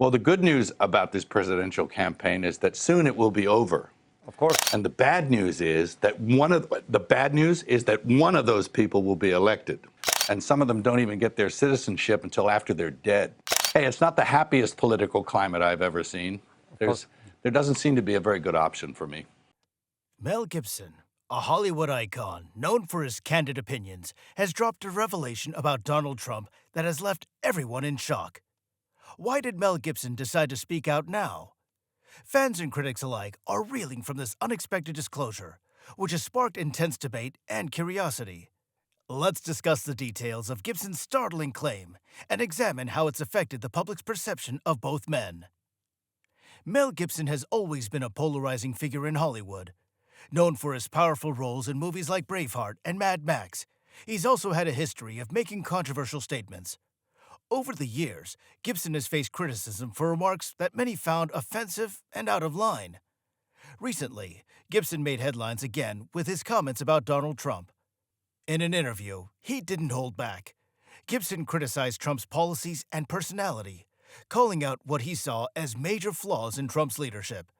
Well, the good news about this presidential campaign is that soon it will be over. Of course. And the bad news is that one of those people will be elected. And some of them don't even get their citizenship until after they're dead. Hey, it's not the happiest political climate I've ever seen. There doesn't seem to be a very good option for me. Mel Gibson, a Hollywood icon known for his candid opinions, has dropped a revelation about Donald Trump that has left everyone in shock. Why did Mel Gibson decide to speak out now? Fans and critics alike are reeling from this unexpected disclosure, which has sparked intense debate and curiosity. Let's discuss the details of Gibson's startling claim and examine how it's affected the public's perception of both men. Mel Gibson has always been a polarizing figure in Hollywood. Known for his powerful roles in movies like Braveheart and Mad Max, he's also had a history of making controversial statements. Over the years, Gibson has faced criticism for remarks that many found offensive and out of line. Recently, Gibson made headlines again with his comments about Donald Trump. In an interview, he didn't hold back. Gibson criticized Trump's policies and personality, calling out what he saw as major flaws in Trump's leadership.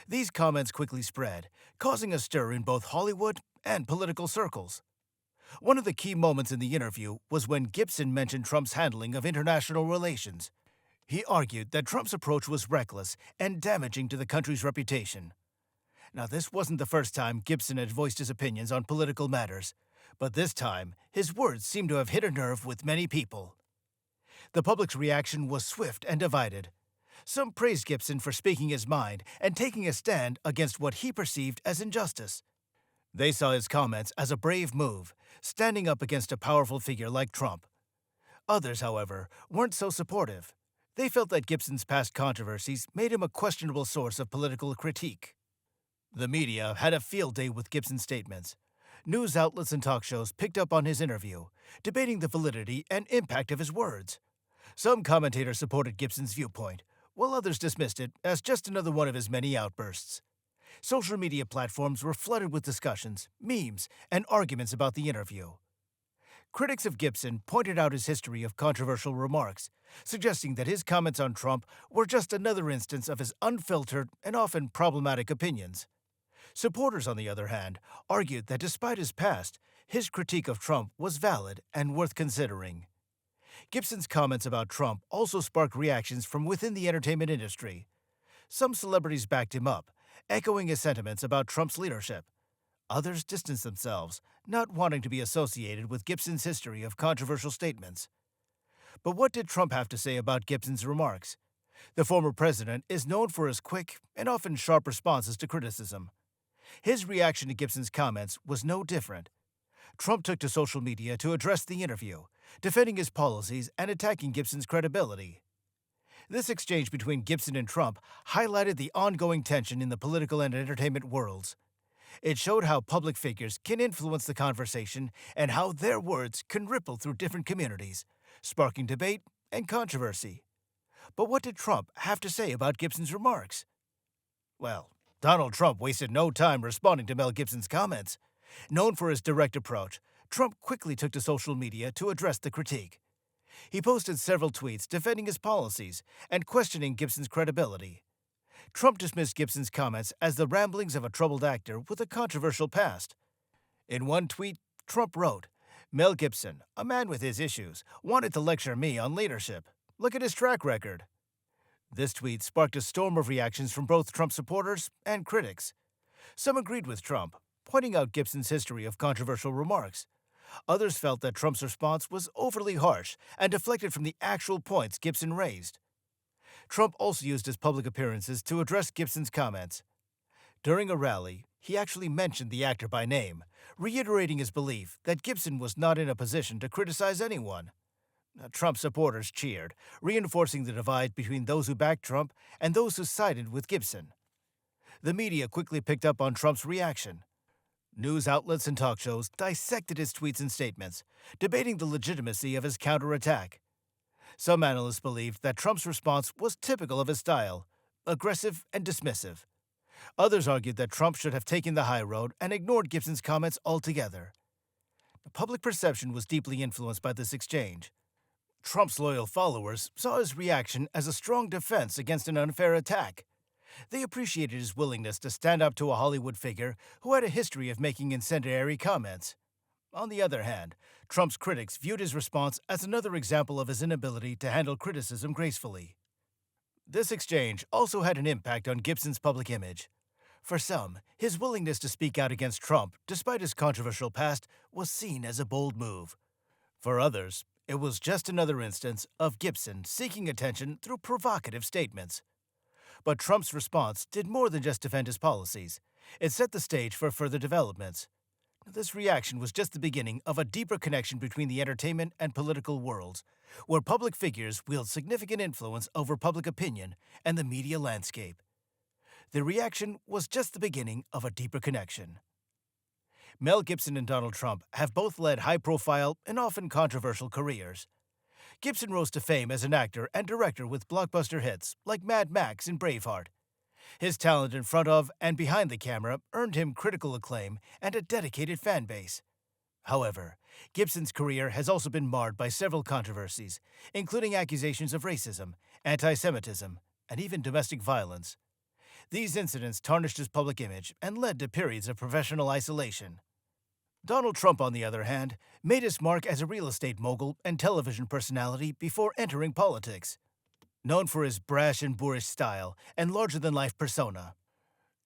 These comments quickly spread, causing a stir in both Hollywood and political circles. One of the key moments in the interview was when Gibson mentioned Trump's handling of international relations. He argued that Trump's approach was reckless and damaging to the country's reputation. Now, this wasn't the first time Gibson had voiced his opinions on political matters, but this time, his words seemed to have hit a nerve with many people. The public's reaction was swift and divided. Some praised Gibson for speaking his mind and taking a stand against what he perceived as injustice. They saw his comments as a brave move, standing up against a powerful figure like Trump. Others, however, weren't so supportive. They felt that Gibson's past controversies made him a questionable source of political critique. The media had a field day with Gibson's statements. News outlets and talk shows picked up on his interview, debating the validity and impact of his words. Some commentators supported Gibson's viewpoint, while others dismissed it as just another one of his many outbursts. Social media platforms were flooded with discussions, memes, and arguments about the interview. Critics of Gibson pointed out his history of controversial remarks, suggesting that his comments on Trump were just another instance of his unfiltered and often problematic opinions. Supporters, on the other hand, argued that despite his past, his critique of Trump was valid and worth considering. Gibson's comments about Trump also sparked reactions from within the entertainment industry. Some celebrities backed him up, echoing his sentiments about Trump's leadership. Others distanced themselves, not wanting to be associated with Gibson's history of controversial statements. But what did Trump have to say about Gibson's remarks? The former president is known for his quick and often sharp responses to criticism. His reaction to Gibson's comments was no different. Trump took to social media to address the interview, defending his policies and attacking Gibson's credibility. This exchange between Gibson and Trump highlighted the ongoing tension in the political and entertainment worlds. It showed how public figures can influence the conversation and how their words can ripple through different communities, sparking debate and controversy. But what did Trump have to say about Gibson's remarks? Well, Donald Trump wasted no time responding to Mel Gibson's comments. Known for his direct approach, Trump quickly took to social media to address the critique. He posted several tweets defending his policies and questioning Gibson's credibility. Trump dismissed Gibson's comments as the ramblings of a troubled actor with a controversial past. In one tweet, Trump wrote, "Mel Gibson, a man with his issues, wanted to lecture me on leadership. Look at his track record." This tweet sparked a storm of reactions from both Trump supporters and critics. Some agreed with Trump, pointing out Gibson's history of controversial remarks. Others felt that Trump's response was overly harsh and deflected from the actual points Gibson raised. Trump also used his public appearances to address Gibson's comments. During a rally, he actually mentioned the actor by name, reiterating his belief that Gibson was not in a position to criticize anyone. Trump supporters cheered, reinforcing the divide between those who backed Trump and those who sided with Gibson. The media quickly picked up on Trump's reaction. News outlets and talk shows dissected his tweets and statements, debating the legitimacy of his counterattack. Some analysts believed that Trump's response was typical of his style, aggressive and dismissive. Others argued that Trump should have taken the high road and ignored Gibson's comments altogether. The public perception was deeply influenced by this exchange. Trump's loyal followers saw his reaction as a strong defense against an unfair attack. They appreciated his willingness to stand up to a Hollywood figure who had a history of making incendiary comments. On the other hand, Trump's critics viewed his response as another example of his inability to handle criticism gracefully. This exchange also had an impact on Gibson's public image. For some, his willingness to speak out against Trump, despite his controversial past, was seen as a bold move. For others, it was just another instance of Gibson seeking attention through provocative statements. But Trump's response did more than just defend his policies. It set the stage for further developments. This reaction was just the beginning of a deeper connection between the entertainment and political worlds, where public figures wield significant influence over public opinion and the media landscape. The reaction was just the beginning of a deeper connection. Mel Gibson and Donald Trump have both led high-profile and often controversial careers. Gibson rose to fame as an actor and director with blockbuster hits like Mad Max and Braveheart. His talent in front of and behind the camera earned him critical acclaim and a dedicated fan base. However, Gibson's career has also been marred by several controversies, including accusations of racism, anti-Semitism, and even domestic violence. These incidents tarnished his public image and led to periods of professional isolation. Donald Trump, on the other hand, made his mark as a real estate mogul and television personality before entering politics. Known for his brash and boorish style and larger-than-life persona,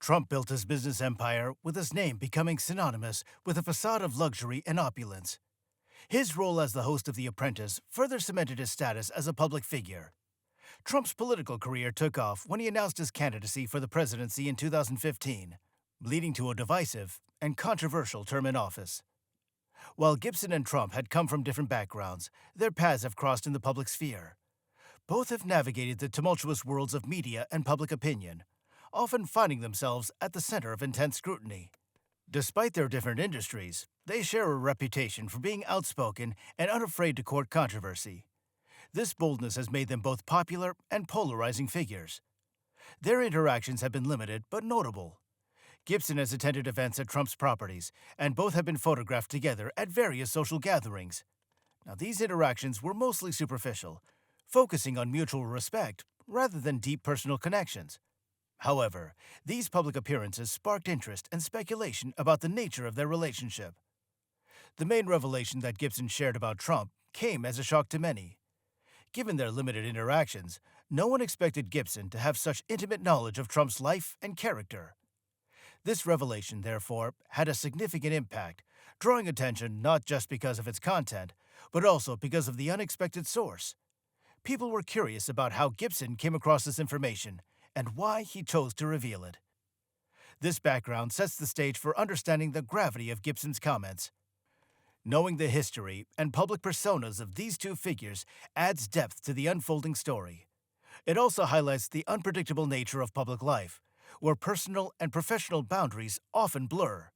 Trump built his business empire with his name becoming synonymous with a facade of luxury and opulence. His role as the host of The Apprentice further cemented his status as a public figure. Trump's political career took off when he announced his candidacy for the presidency in 2015, leading to a divisive and controversial term in office. While Gibson and Trump had come from different backgrounds, their paths have crossed in the public sphere. Both have navigated the tumultuous worlds of media and public opinion, often finding themselves at the center of intense scrutiny. Despite their different industries, they share a reputation for being outspoken and unafraid to court controversy. This boldness has made them both popular and polarizing figures. Their interactions have been limited but notable. Gibson has attended events at Trump's properties, and both have been photographed together at various social gatherings. Now, these interactions were mostly superficial, focusing on mutual respect rather than deep personal connections. However, these public appearances sparked interest and speculation about the nature of their relationship. The main revelation that Gibson shared about Trump came as a shock to many. Given their limited interactions, no one expected Gibson to have such intimate knowledge of Trump's life and character. This revelation, therefore, had a significant impact, drawing attention not just because of its content, but also because of the unexpected source. People were curious about how Gibson came across this information and why he chose to reveal it. This background sets the stage for understanding the gravity of Gibson's comments. Knowing the history and public personas of these two figures adds depth to the unfolding story. It also highlights the unpredictable nature of public life, where personal and professional boundaries often blur.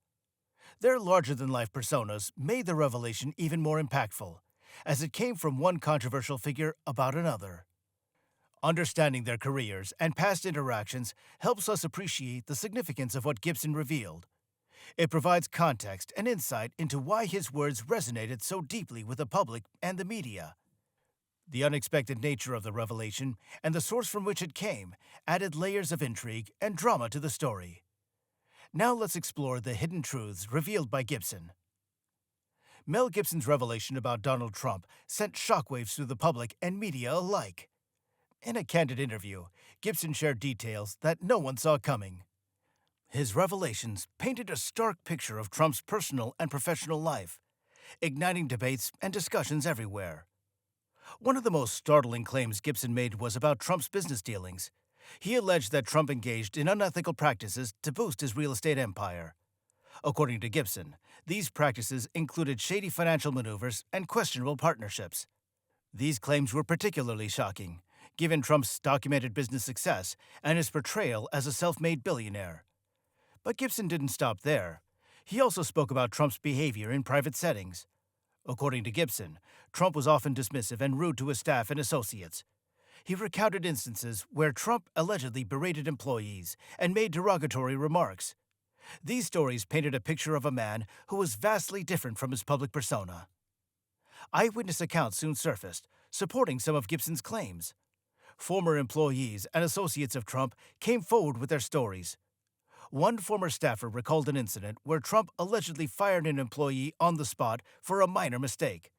Their larger-than-life personas made the revelation even more impactful, as it came from one controversial figure about another. Understanding their careers and past interactions helps us appreciate the significance of what Gibson revealed. It provides context and insight into why his words resonated so deeply with the public and the media. The unexpected nature of the revelation and the source from which it came added layers of intrigue and drama to the story. Now let's explore the hidden truths revealed by Gibson. Mel Gibson's revelation about Donald Trump sent shockwaves through the public and media alike. In a candid interview, Gibson shared details that no one saw coming. His revelations painted a stark picture of Trump's personal and professional life, igniting debates and discussions everywhere. One of the most startling claims Gibson made was about Trump's business dealings. He alleged that Trump engaged in unethical practices to boost his real estate empire. According to Gibson, these practices included shady financial maneuvers and questionable partnerships. These claims were particularly shocking, given Trump's documented business success and his portrayal as a self-made billionaire. But Gibson didn't stop there. He also spoke about Trump's behavior in private settings. According to Gibson, Trump was often dismissive and rude to his staff and associates. He recounted instances where Trump allegedly berated employees and made derogatory remarks. These stories painted a picture of a man who was vastly different from his public persona. Eyewitness accounts soon surfaced, supporting some of Gibson's claims. Former employees and associates of Trump came forward with their stories. One former staffer recalled an incident where Trump allegedly fired an employee on the spot for a minor mistake.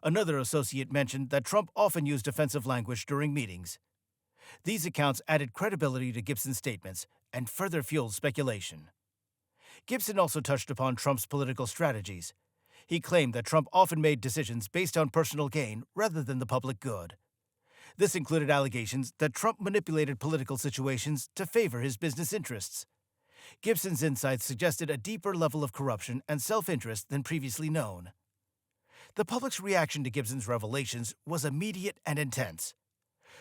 Another associate mentioned that Trump often used offensive language during meetings. These accounts added credibility to Gibson's statements and further fueled speculation. Gibson also touched upon Trump's political strategies. He claimed that Trump often made decisions based on personal gain rather than the public good. This included allegations that Trump manipulated political situations to favor his business interests. Gibson's insights suggested a deeper level of corruption and self-interest than previously known. The public's reaction to Gibson's revelations was immediate and intense.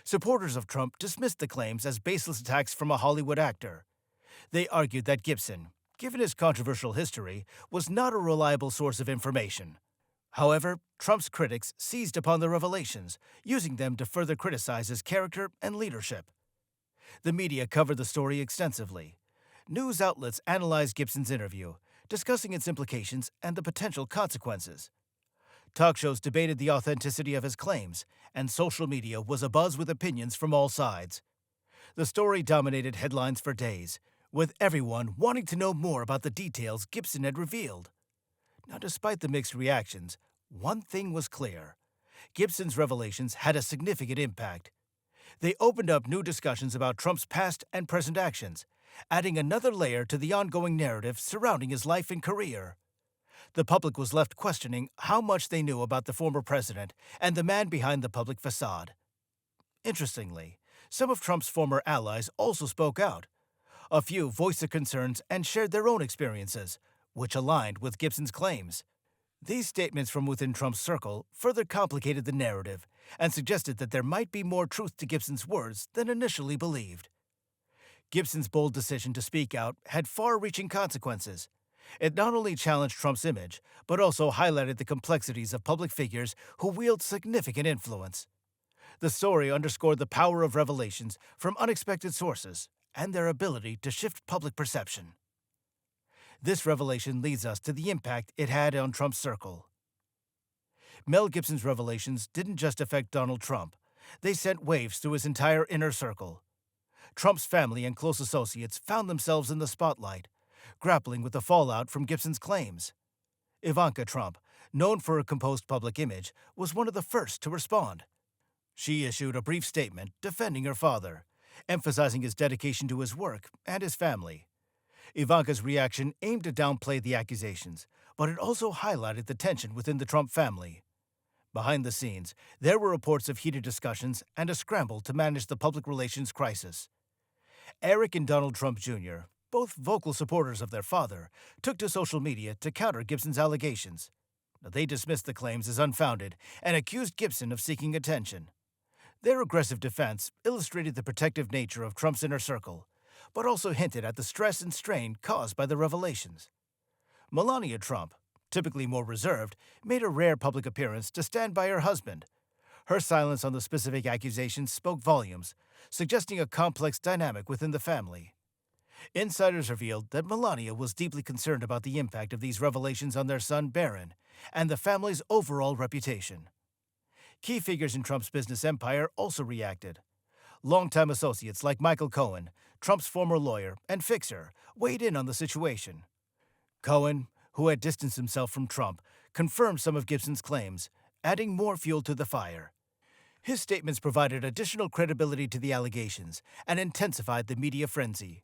Supporters of Trump dismissed the claims as baseless attacks from a Hollywood actor. They argued that Gibson, given his controversial history, was not a reliable source of information. However, Trump's critics seized upon the revelations, using them to further criticize his character and leadership. The media covered the story extensively. News outlets analyzed Gibson's interview, discussing its implications and the potential consequences. Talk shows debated the authenticity of his claims, and social media was abuzz with opinions from all sides. The story dominated headlines for days, with everyone wanting to know more about the details Gibson had revealed. Now, despite the mixed reactions, one thing was clear. Gibson's revelations had a significant impact. They opened up new discussions about Trump's past and present actions, adding another layer to the ongoing narrative surrounding his life and career. The public was left questioning how much they knew about the former president and the man behind the public facade. Interestingly, some of Trump's former allies also spoke out. A few voiced their concerns and shared their own experiences, which aligned with Gibson's claims. These statements from within Trump's circle further complicated the narrative and suggested that there might be more truth to Gibson's words than initially believed. Gibson's bold decision to speak out had far-reaching consequences. It not only challenged Trump's image, but also highlighted the complexities of public figures who wield significant influence. The story underscored the power of revelations from unexpected sources and their ability to shift public perception. This revelation leads us to the impact it had on Trump's circle. Mel Gibson's revelations didn't just affect Donald Trump. They sent waves through his entire inner circle. Trump's family and close associates found themselves in the spotlight, grappling with the fallout from Gibson's claims. Ivanka Trump, known for her composed public image, was one of the first to respond. She issued a brief statement defending her father, emphasizing his dedication to his work and his family. Ivanka's reaction aimed to downplay the accusations, but it also highlighted the tension within the Trump family. Behind the scenes, there were reports of heated discussions and a scramble to manage the public relations crisis. Eric and Donald Trump Jr., both vocal supporters of their father, took to social media to counter Gibson's allegations. They dismissed the claims as unfounded and accused Gibson of seeking attention. Their aggressive defense illustrated the protective nature of Trump's inner circle, but also hinted at the stress and strain caused by the revelations. Melania Trump, typically more reserved, made a rare public appearance to stand by her husband. Her silence on the specific accusations spoke volumes, suggesting a complex dynamic within the family. Insiders revealed that Melania was deeply concerned about the impact of these revelations on their son Barron and the family's overall reputation. Key figures in Trump's business empire also reacted. Longtime associates like Michael Cohen, Trump's former lawyer and fixer, weighed in on the situation. Cohen, who had distanced himself from Trump, confirmed some of Gibson's claims, adding more fuel to the fire. His statements provided additional credibility to the allegations and intensified the media frenzy.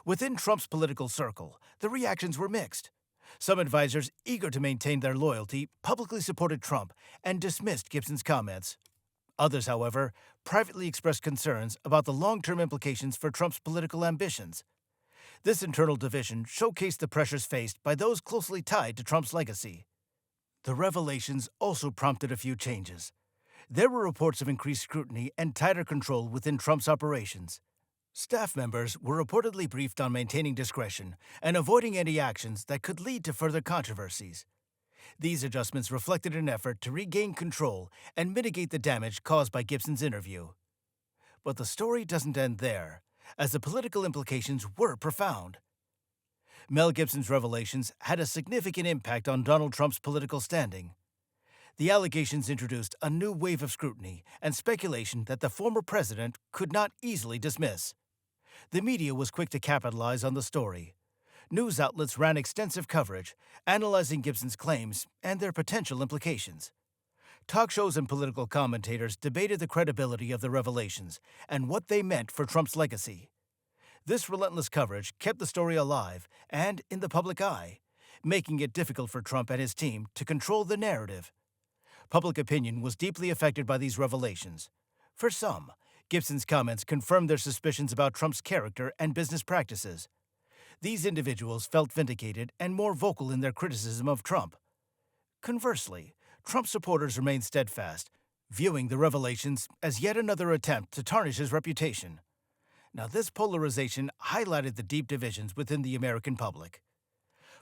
Within Trump's political circle, the reactions were mixed. Some advisors, eager to maintain their loyalty, publicly supported Trump and dismissed Gibson's comments. Others, however, privately expressed concerns about the long-term implications for Trump's political ambitions. This internal division showcased the pressures faced by those closely tied to Trump's legacy. The revelations also prompted a few changes. There were reports of increased scrutiny and tighter control within Trump's operations. Staff members were reportedly briefed on maintaining discretion and avoiding any actions that could lead to further controversies. These adjustments reflected an effort to regain control and mitigate the damage caused by Gibson's interview. But the story doesn't end there, as the political implications were profound. Mel Gibson's revelations had a significant impact on Donald Trump's political standing. The allegations introduced a new wave of scrutiny and speculation that the former president could not easily dismiss. The media was quick to capitalize on the story. News outlets ran extensive coverage, analyzing Gibson's claims and their potential implications. Talk shows and political commentators debated the credibility of the revelations and what they meant for Trump's legacy. This relentless coverage kept the story alive and in the public eye, making it difficult for Trump and his team to control the narrative. Public opinion was deeply affected by these revelations. For some, Gibson's comments confirmed their suspicions about Trump's character and business practices. These individuals felt vindicated and more vocal in their criticism of Trump. Conversely, Trump supporters remained steadfast, viewing the revelations as yet another attempt to tarnish his reputation. Now, this polarization highlighted the deep divisions within the American public.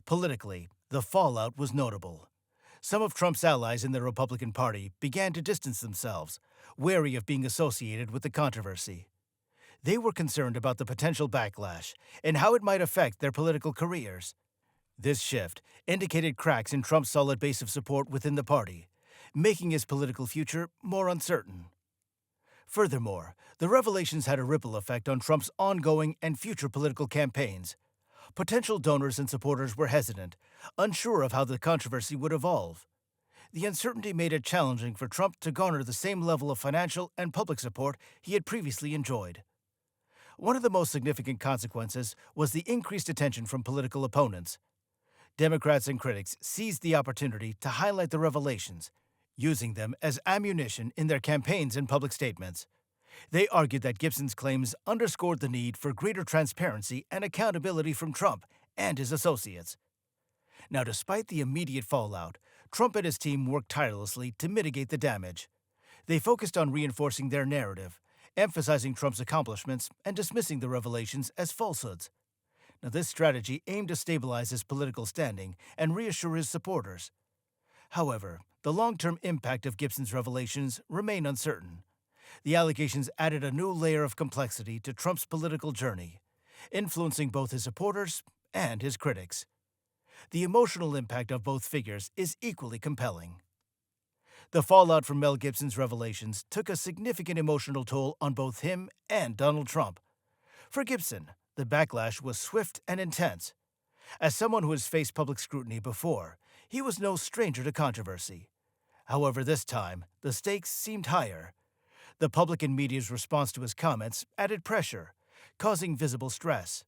Politically, the fallout was notable. Some of Trump's allies in the Republican Party began to distance themselves, wary of being associated with the controversy. They were concerned about the potential backlash and how it might affect their political careers. This shift indicated cracks in Trump's solid base of support within the party, making his political future more uncertain. Furthermore, the revelations had a ripple effect on Trump's ongoing and future political campaigns. Potential donors and supporters were hesitant, unsure of how the controversy would evolve. The uncertainty made it challenging for Trump to garner the same level of financial and public support he had previously enjoyed. One of the most significant consequences was the increased attention from political opponents. Democrats and critics seized the opportunity to highlight the revelations, using them as ammunition in their campaigns and public statements. They argued that Gibson's claims underscored the need for greater transparency and accountability from Trump and his associates. Now, despite the immediate fallout, Trump and his team worked tirelessly to mitigate the damage. They focused on reinforcing their narrative, emphasizing Trump's accomplishments and dismissing the revelations as falsehoods. Now, this strategy aimed to stabilize his political standing and reassure his supporters. However, the long-term impact of Gibson's revelations remain uncertain. The allegations added a new layer of complexity to Trump's political journey, influencing both his supporters and his critics. The emotional impact of both figures is equally compelling. The fallout from Mel Gibson's revelations took a significant emotional toll on both him and Donald Trump. For Gibson, the backlash was swift and intense. As someone who has faced public scrutiny before, he was no stranger to controversy. However, this time, the stakes seemed higher. The public and media's response to his comments added pressure, causing visible stress.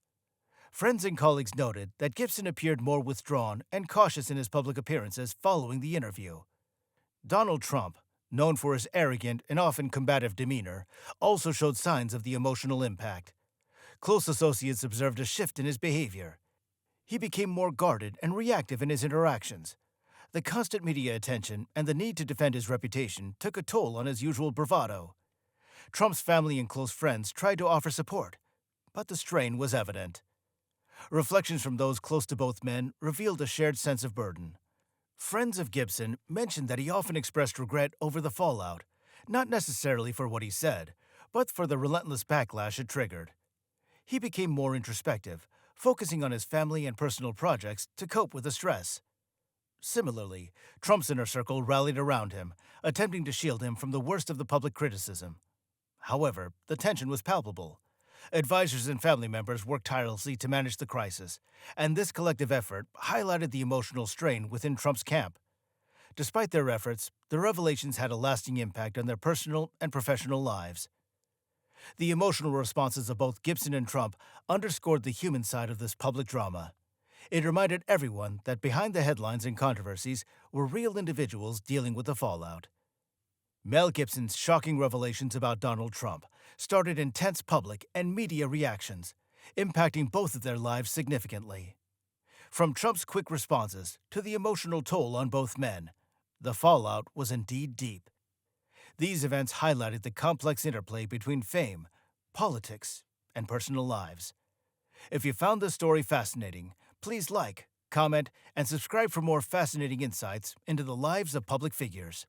Friends and colleagues noted that Gibson appeared more withdrawn and cautious in his public appearances following the interview. Donald Trump, known for his arrogant and often combative demeanor, also showed signs of the emotional impact. Close associates observed a shift in his behavior. He became more guarded and reactive in his interactions. The constant media attention and the need to defend his reputation took a toll on his usual bravado. Trump's family and close friends tried to offer support, but the strain was evident. Reflections from those close to both men revealed a shared sense of burden. Friends of Gibson mentioned that he often expressed regret over the fallout, not necessarily for what he said, but for the relentless backlash it triggered. He became more introspective, focusing on his family and personal projects to cope with the stress. Similarly, Trump's inner circle rallied around him, attempting to shield him from the worst of the public criticism. However, the tension was palpable. Advisors and family members worked tirelessly to manage the crisis, and this collective effort highlighted the emotional strain within Trump's camp. Despite their efforts, the revelations had a lasting impact on their personal and professional lives. The emotional responses of both Gibson and Trump underscored the human side of this public drama. It reminded everyone that behind the headlines and controversies were real individuals dealing with the fallout. Mel Gibson's shocking revelations about Donald Trump started intense public and media reactions, impacting both of their lives significantly. From Trump's quick responses to the emotional toll on both men, the fallout was indeed deep. These events highlighted the complex interplay between fame, politics, and personal lives. If you found this story fascinating, please like, comment, and subscribe for more fascinating insights into the lives of public figures.